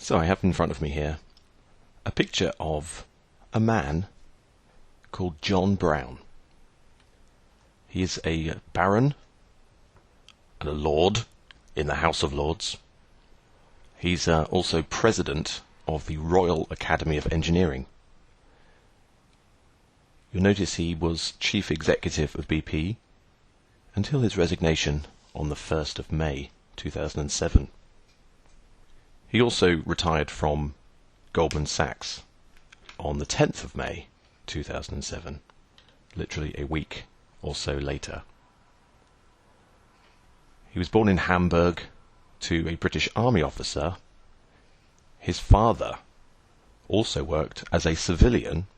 So I have in front of me here a picture of a man called John Browne. He is a baron and a lord in the House of Lords. He's also president of the Royal Academy of Engineering. You'll notice he was chief executive of BP until his resignation on the 1st of May 2007. He also retired from Goldman Sachs on the 10th of May 2007, literally a week or so later. He was born in Hamburg to a British Army officer. His father also worked as a civilian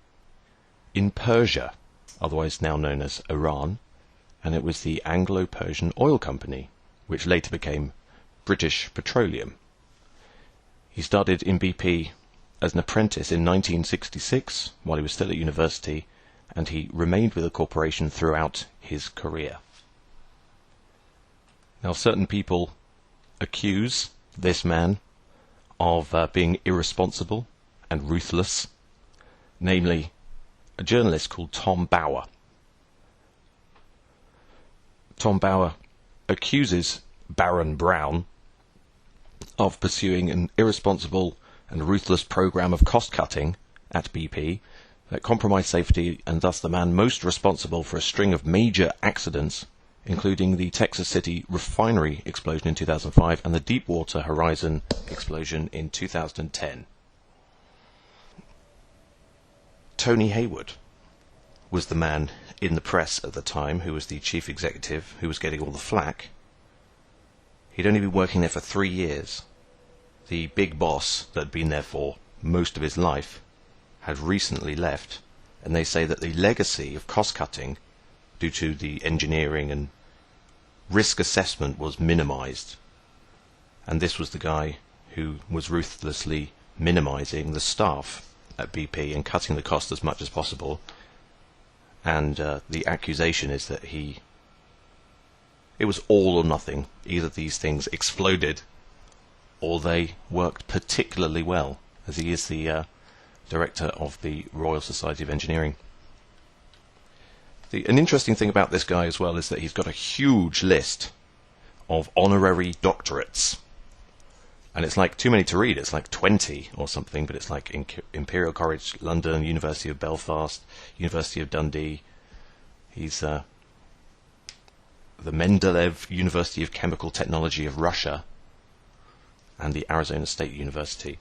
in Persia, otherwise now known as Iran, and it was the Anglo-Persian Oil Company, which later became British Petroleum. He started in BP as an apprentice in 1966 while he was still at university, and he remained with the corporation throughout his career. Now, certain people accuse this man of being irresponsible and ruthless, namely a journalist called Tom Bower. Tom Bower accuses Baron Browne of pursuing an irresponsible and ruthless program of cost-cutting at BP that compromised safety, and thus the man most responsible for a string of major accidents, including the Texas City refinery explosion in 2005 and the Deepwater Horizon explosion in 2010. Tony Hayward was the man in the press at the time who was the chief executive, who was getting all the flack. He'd only been working there for 3 years. The big boss that had been there for most of his life had recently left, and they say that the legacy of cost-cutting due to the engineering and risk assessment was minimized. And this was the guy who was ruthlessly minimizing the staff at BP and cutting the cost as much as possible. And the accusation is that it was all or nothing. Either these things exploded or they worked particularly well, as he is the director of the Royal Society of Engineering. An interesting thing about this guy as well is that he's got a huge list of honorary doctorates. And it's like too many to read. It's like 20 or something, but it's like Imperial College London, University of Belfast, University of Dundee. He's the Mendeleev University of Chemical Technology of Russia and the Arizona State University.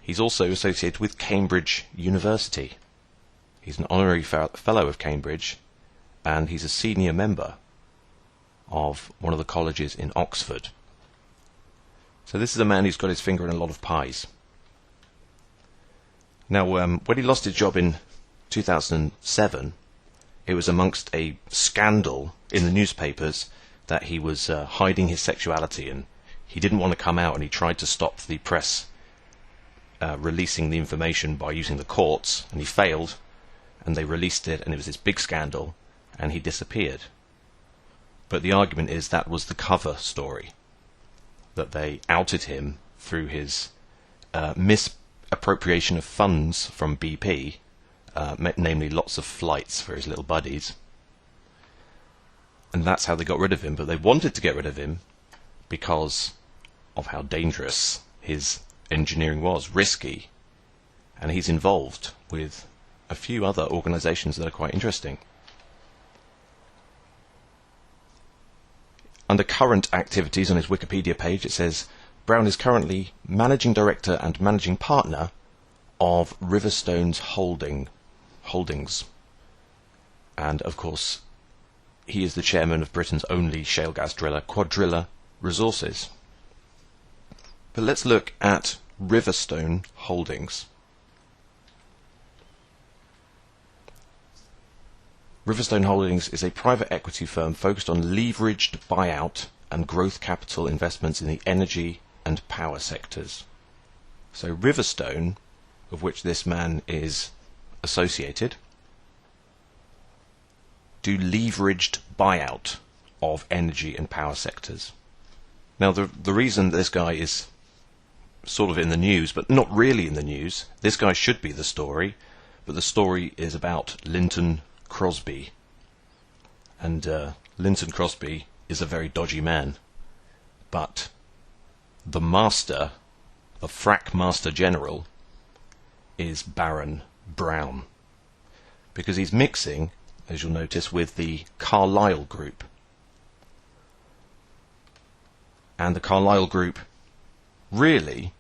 He's also associated with Cambridge University. He's an honorary fellow of Cambridge, and he's a senior member of one of the colleges in Oxford. So this is a man who's got his finger in a lot of pies. Now, when he lost his job in 2007, it was amongst a scandal in the newspapers that he was hiding his sexuality, and he didn't want to come out, and he tried to stop the press releasing the information by using the courts, and he failed, and they released it, and it was this big scandal, and he disappeared. But the argument is that was the cover story, that they outed him through his misappropriation of funds from BP, namely lots of flights for his little buddies. And that's how they got rid of him. But they wanted to get rid of him because of how dangerous his engineering was, risky. And he's involved with a few other organizations that are quite interesting. Under current activities on his Wikipedia page, it says Browne is currently managing director and managing partner of Riverstone's Holdings. And of course, he is the chairman of Britain's only shale gas driller, Cuadrilla Resources. But let's look at Riverstone Holdings. Riverstone Holdings is a private equity firm focused on leveraged buyout and growth capital investments in the energy and power sectors. So Riverstone, of which this man is associated, do leveraged buyout of energy and power sectors. Now, the reason this guy is sort of in the news, but not really in the news. This guy should be the story, but the story is about Linton Crosby. And Linton Crosby is a very dodgy man. But the master, the Frack Master General, is Baron Browne. Because he's mixing, as you'll notice, with the Carlyle Group. And the Carlyle Group, really,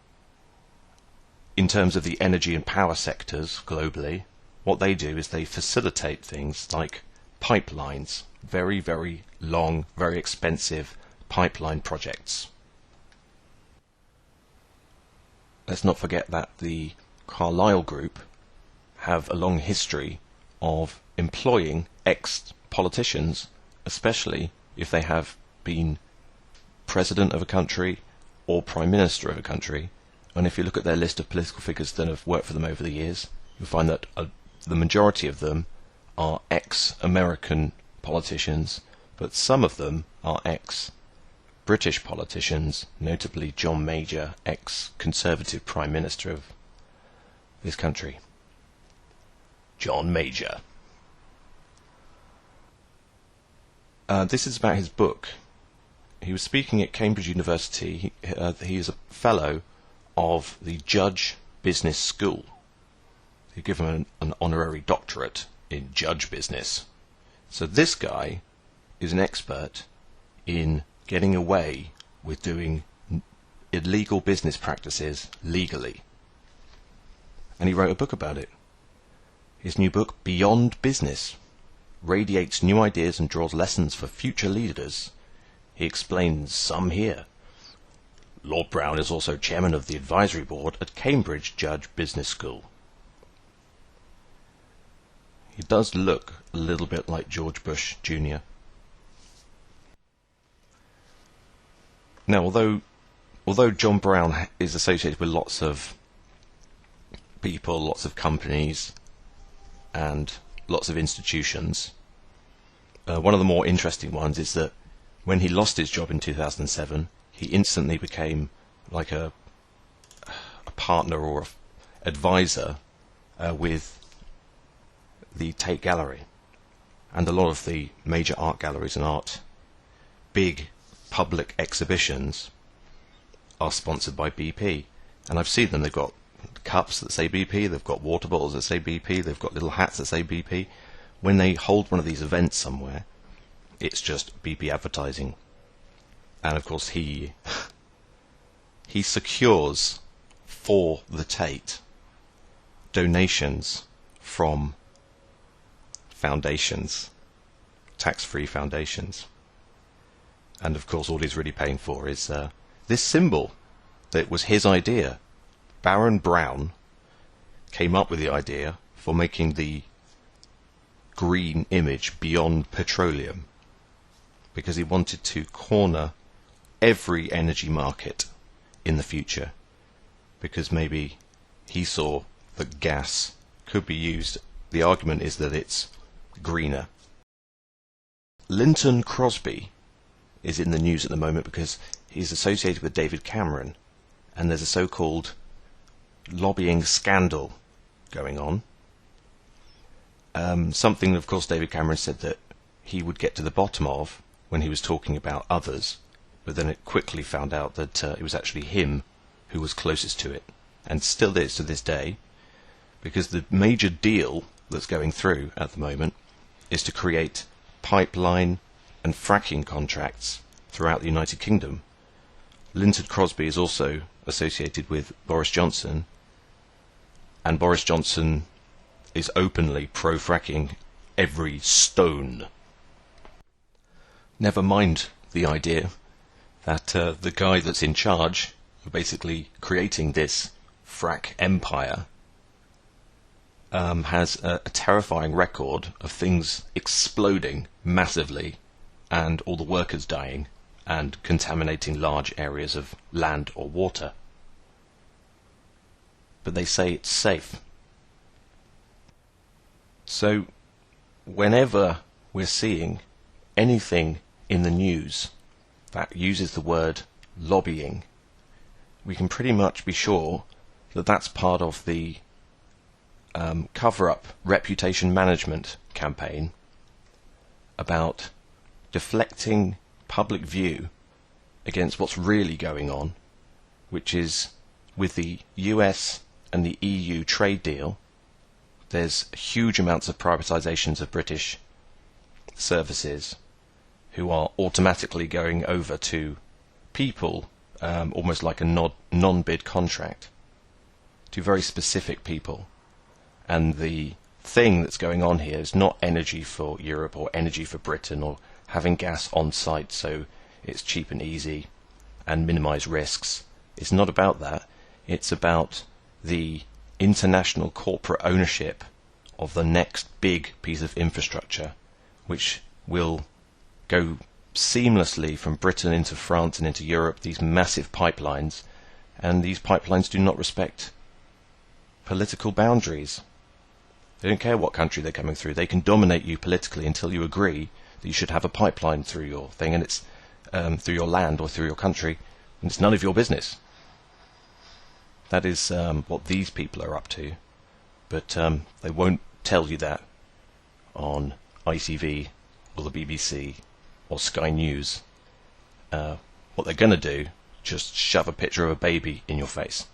in terms of the energy and power sectors globally, what they do is they facilitate things like pipelines, very, very long, very expensive pipeline projects. Let's not forget that the Carlyle Group have a long history of employing ex-politicians, especially if they have been president of a country or prime minister of a country. And if you look at their list of political figures that have worked for them over the years, you'll find that the majority of them are ex-American politicians, but some of them are ex-British politicians, notably John Major, ex-Conservative Prime Minister of this country. John Major. This is about his book. He was speaking at Cambridge University. He is a fellow of the Judge Business School. They give him an honorary doctorate in judge business. So this guy is an expert in getting away with doing illegal business practices legally. And he wrote a book about it. His new book, Beyond Business, radiates new ideas and draws lessons for future leaders. He explains some here. Lord Browne is also chairman of the advisory board at Cambridge Judge Business School. He does look a little bit like George Bush Jr. Now, although John Browne is associated with lots of people, lots of companies, and lots of institutions, one of the more interesting ones is that when he lost his job in 2007, he instantly became like a partner or advisor with the Tate Gallery. And a lot of the major art galleries and big public exhibitions are sponsored by BP. And I've seen them. They've got cups that say BP, they've got water bottles that say BP, they've got little hats that say BP. When they hold one of these events somewhere, it's just BP advertising. And of course he secures for the Tate donations from foundations, tax-free foundations. And of course all he's really paying for is this symbol that was his idea. Baron Browne came up with the idea for making the green image beyond petroleum, because he wanted to corner every energy market in the future, because maybe he saw that gas could be used. The argument is that it's greener. Linton Crosby is in the news at the moment because he's associated with David Cameron, and there's a so-called lobbying scandal going on. Something, of course, David Cameron said that he would get to the bottom of when he was talking about others, but then it quickly found out that it was actually him who was closest to it, and still is to this day, because the major deal that's going through at the moment is to create pipeline and fracking contracts throughout the United Kingdom. Linton Crosby is also associated with Boris Johnson, and Boris Johnson is openly pro-fracking every stone. Never mind the idea that the guy that's in charge of basically creating this frack empire has a terrifying record of things exploding massively and all the workers dying and contaminating large areas of land or water. But they say it's safe. So whenever we're seeing anything in the news that uses the word lobbying, we can pretty much be sure that that's part of the cover-up reputation management campaign about deflecting public view against what's really going on, which is with the US and the EU trade deal, there's huge amounts of privatizations of British services who are automatically going over to people, almost like a non-bid contract, to very specific people. And the thing that's going on here is not energy for Europe or energy for Britain or having gas on site so it's cheap and easy and minimize risks. It's not about that. It's about the international corporate ownership of the next big piece of infrastructure, which will go seamlessly from Britain into France and into Europe, these massive pipelines, and these pipelines do not respect political boundaries. They don't care what country they're coming through. They can dominate you politically until you agree that you should have a pipeline through your thing, and it's through your land or through your country, and it's none of your business. That is what these people are up to, but they won't tell you that on ITV or the BBC or Sky News. What they're going to do, just shove a picture of a baby in your face.